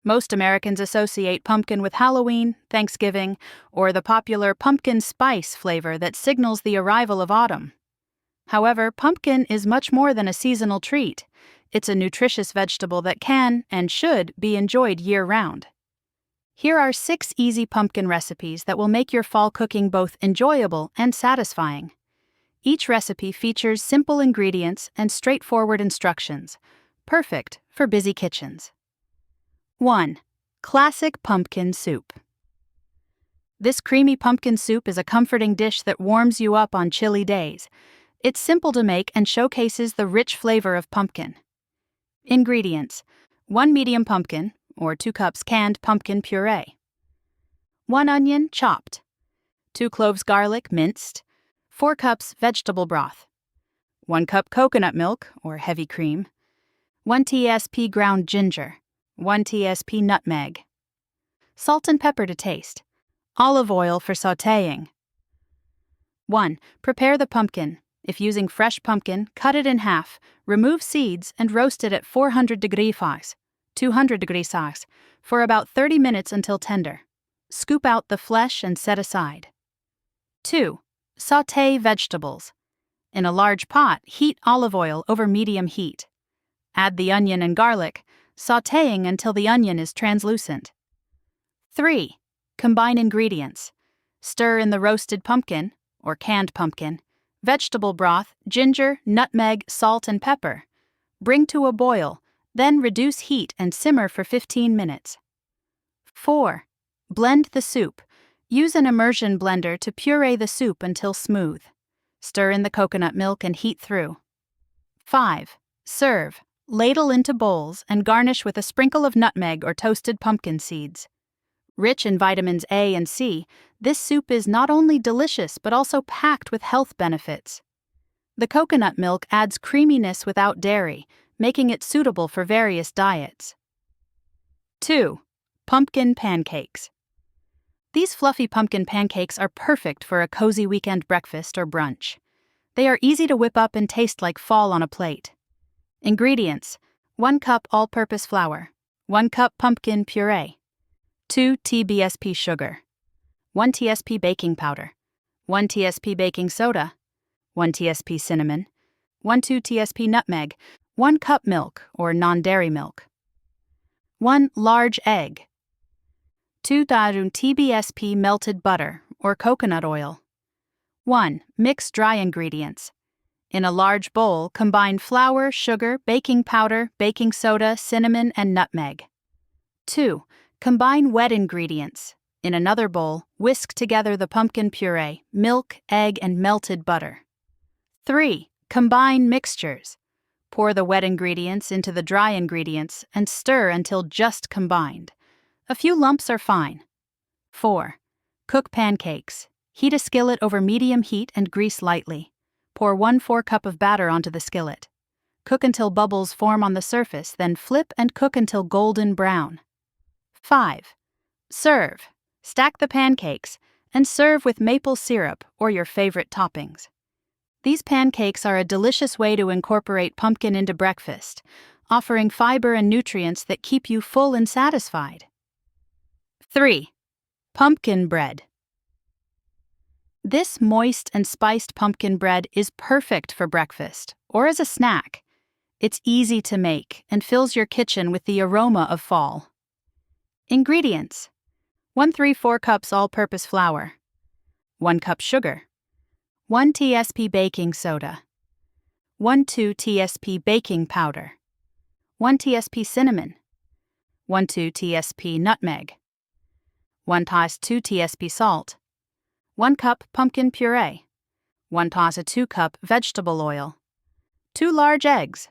Most Americans associate pumpkin with Halloween, Thanksgiving, or the popular pumpkin spice flavor that signals the arrival of autumn. However, pumpkin is much more than a seasonal treat. It's a nutritious vegetable that can and should be enjoyed year-round. Here are 6 easy pumpkin recipes that will make your fall cooking both enjoyable and satisfying. Each recipe features simple ingredients and straightforward instructions, perfect for busy kitchens. 1. Classic pumpkin soup. This creamy pumpkin soup is a comforting dish that warms you up on chilly days. It's simple to make and showcases the rich flavor of pumpkin. Ingredients: 1 medium pumpkin, or 2 cups canned pumpkin puree. 1 onion, chopped. 2 cloves garlic, minced. 4 cups vegetable broth. 1 cup coconut milk, or heavy cream. 1 tsp ground ginger. 1 tsp nutmeg. Salt and pepper to taste. Olive oil for sautéing. 1. Prepare the pumpkin. If using fresh pumpkin, cut it in half, remove seeds, and roast it at 400 degrees Fahrenheit, 200 degrees Celsius, for about 30 minutes until tender. Scoop out the flesh and set aside. 2. Sauté vegetables. In a large pot, heat olive oil over medium heat. Add the onion and garlic, sautéing until the onion is translucent. 3. Combine ingredients. Stir in the roasted pumpkin, or canned pumpkin, vegetable broth, ginger, nutmeg, salt, and pepper. Bring to a boil, then reduce heat and simmer for 15 minutes. 4. Blend the soup. Use an immersion blender to puree the soup until smooth. Stir in the coconut milk and heat through. 5. Serve. Ladle into bowls and garnish with a sprinkle of nutmeg or toasted pumpkin seeds. Rich in vitamins A and C, this soup is not only delicious but also packed with health benefits. The coconut milk adds creaminess without dairy, making it suitable for various diets. 2. Pumpkin pancakes. These fluffy pumpkin pancakes are perfect for a cozy weekend breakfast or brunch. They are easy to whip up and taste like fall on a plate. Ingredients: 1 cup all-purpose flour, 1 cup pumpkin puree, 2 tsp sugar, 1 tsp baking powder, 1 tsp baking soda, 1 tsp cinnamon, 2 tsp nutmeg, 1 cup milk or non-dairy milk, 1 large egg, 2 tsp melted butter or coconut oil. 1. Mix dry ingredients. In a large bowl, combine flour, sugar, baking powder, baking soda, cinnamon, and nutmeg. 2. Combine wet ingredients. In another bowl, whisk together the pumpkin puree, milk, egg, and melted butter. 3. Combine mixtures. Pour the wet ingredients into the dry ingredients and stir until just combined. A few lumps are fine. 4. Cook pancakes. Heat a skillet over medium heat and grease lightly. Pour 1/4 cup of batter onto the skillet. Cook until bubbles form on the surface, then flip and cook until golden brown. 5. Serve. Stack the pancakes and serve with maple syrup or your favorite toppings. These pancakes are a delicious way to incorporate pumpkin into breakfast, offering fiber and nutrients that keep you full and satisfied. 3. Pumpkin bread. This moist and spiced pumpkin bread is perfect for breakfast or as a snack. It's easy to make and fills your kitchen with the aroma of fall. Ingredients: 1/3-4 cups all-purpose flour, 1 cup sugar, 1 tsp baking soda, 1/2 tsp baking powder, 1 tsp cinnamon, 1/2 tsp nutmeg, 1/2 tsp salt, 1 cup pumpkin puree, 1/2 cup vegetable oil, 2 large eggs,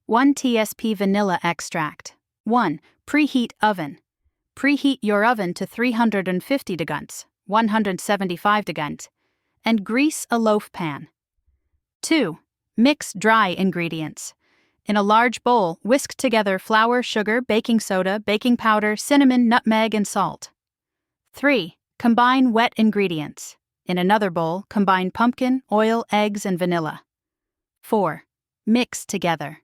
1 tsp vanilla extract. 1. Preheat oven. Preheat your oven to 350 degrees, 175 degrees, and grease a loaf pan. 2. Mix dry ingredients. In a large bowl, whisk together flour, sugar, baking soda, baking powder, cinnamon, nutmeg, and salt. 3. Combine wet ingredients. In another bowl, combine pumpkin, oil, eggs, and vanilla. 4. Mix together.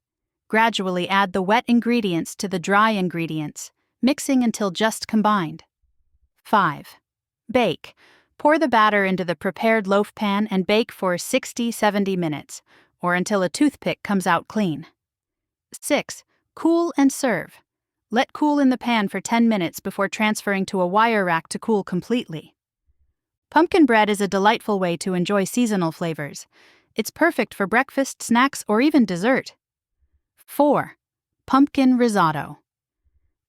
Gradually add the wet ingredients to the dry ingredients, mixing until just combined. 5. Bake. Pour the batter into the prepared loaf pan and bake for 60-70 minutes, or until a toothpick comes out clean. 6. Cool and serve. Let cool in the pan for 10 minutes before transferring to a wire rack to cool completely. Pumpkin bread is a delightful way to enjoy seasonal flavors. It's perfect for breakfast, snacks, or even dessert. 4. Pumpkin risotto.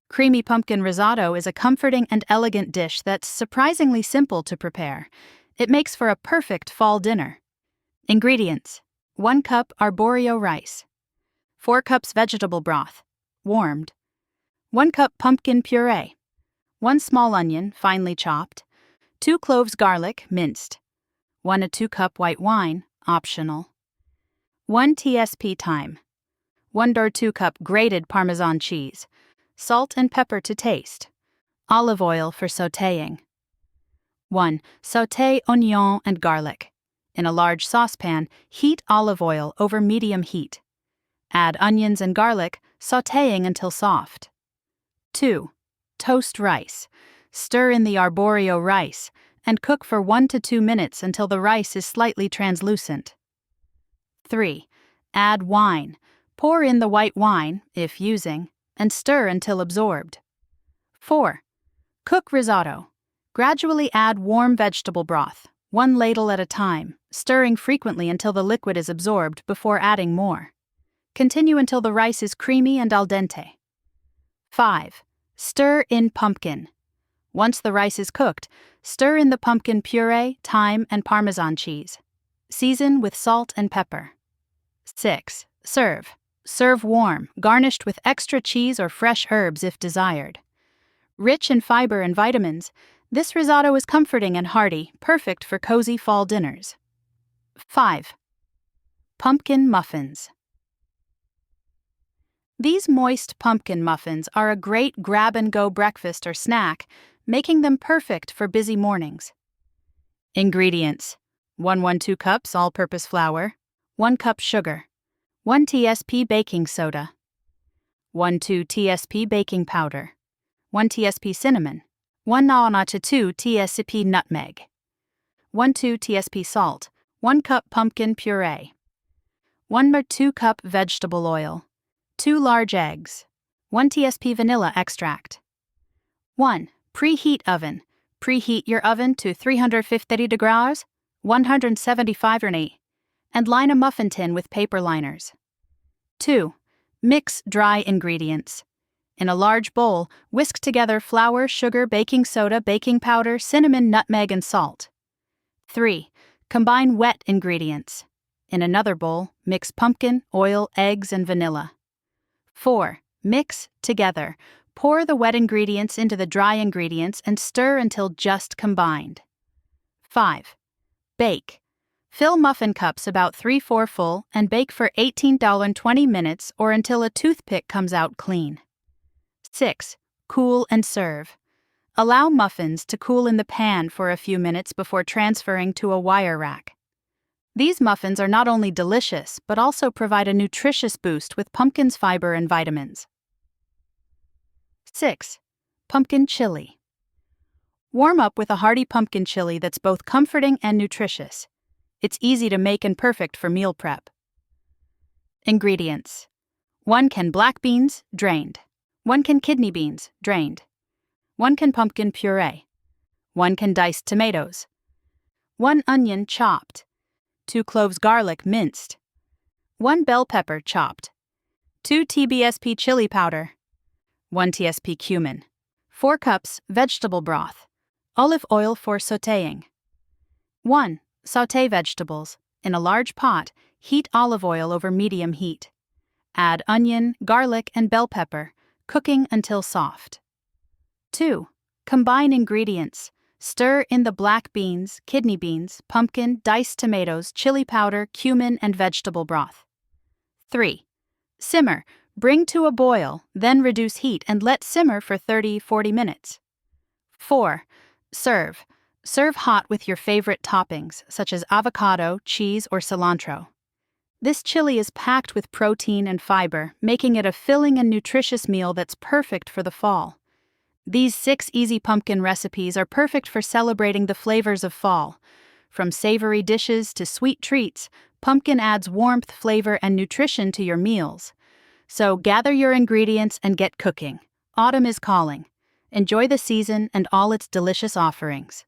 Creamy pumpkin risotto is a comforting and elegant dish that's surprisingly simple to prepare. It makes for a perfect fall dinner. Ingredients: 1 cup arborio rice, 4 cups vegetable broth, warmed, 1 cup pumpkin puree, 1 small onion, finely chopped, 2 cloves garlic, minced, 1 to 2 cup white wine, optional, 1 tsp thyme, 1 or 2 cup grated Parmesan cheese, salt and pepper to taste, olive oil for sautéing. 1. Sauté onion and garlic. In a large saucepan, heat olive oil over medium heat. Add onions and garlic, sautéing until soft. 2. Toast rice. Stir in the arborio rice and cook for 1 to 2 minutes until the rice is slightly translucent. 3. Add wine. Pour in the white wine, if using, and stir until absorbed. 4. Cook risotto. Gradually add warm vegetable broth, 1 ladle at a time, stirring frequently until the liquid is absorbed before adding more. Continue until the rice is creamy and al dente. 5. Stir in pumpkin. Once the rice is cooked, stir in the pumpkin puree, thyme, and Parmesan cheese. Season with salt and pepper. 6. Serve. Serve warm, garnished with extra cheese or fresh herbs if desired. Rich in fiber and vitamins, this risotto is comforting and hearty, perfect for cozy fall dinners. 5. Pumpkin muffins. These moist pumpkin muffins are a great grab-and-go breakfast or snack, making them perfect for busy mornings. Ingredients: 1 cups all-purpose flour, 1 cup sugar, 1 tsp baking soda, 1 tsp baking powder, 1 tsp cinnamon, 1 2 tsp nutmeg, 1 tsp salt, 1 cup pumpkin puree, 1 or 2 cup vegetable oil, 2 large eggs, 1 tsp vanilla extract. 1. Preheat oven. Preheat your oven to 350 degrees, 175 Fahrenheit, and line a muffin tin with paper liners. 2. Mix dry ingredients. In a large bowl, whisk together flour, sugar, baking soda, baking powder, cinnamon, nutmeg, and salt. 3. Combine wet ingredients. In another bowl, mix pumpkin, oil, eggs, and vanilla. 4. Mix together. Pour the wet ingredients into the dry ingredients and stir until just combined. 5. Bake. Fill muffin cups about 3/4 full and bake for 18 to 20 minutes or until a toothpick comes out clean. 6. Cool and serve. Allow muffins to cool in the pan for a few minutes before transferring to a wire rack. These muffins are not only delicious, but also provide a nutritious boost with pumpkin's fiber and vitamins. 6. Pumpkin chili. Warm up with a hearty pumpkin chili that's both comforting and nutritious. It's easy to make and perfect for meal prep. Ingredients: 1 can black beans, drained. 1 can kidney beans, drained. 1 can pumpkin puree. 1 can diced tomatoes. 1 onion, chopped. 2 cloves garlic, minced. 1 bell pepper, chopped. 2 TBSP chili powder. 1 TSP cumin. 4 cups vegetable broth. Olive oil for sautéing. 1. Sauté vegetables. In a large pot, heat olive oil over medium heat. Add onion, garlic, and bell pepper, cooking until soft. 2. Combine ingredients. Stir in the black beans, kidney beans, pumpkin, diced tomatoes, chili powder, cumin, and vegetable broth. 3. Simmer. Bring to a boil, then reduce heat and let simmer for 30-40 minutes. 4. Serve. Serve hot with your favorite toppings, such as avocado, cheese, or cilantro. This chili is packed with protein and fiber, making it a filling and nutritious meal that's perfect for the fall. These 6 easy pumpkin recipes are perfect for celebrating the flavors of fall. From savory dishes to sweet treats, pumpkin adds warmth, flavor, and nutrition to your meals. So gather your ingredients and get cooking. Autumn is calling. Enjoy the season and all its delicious offerings.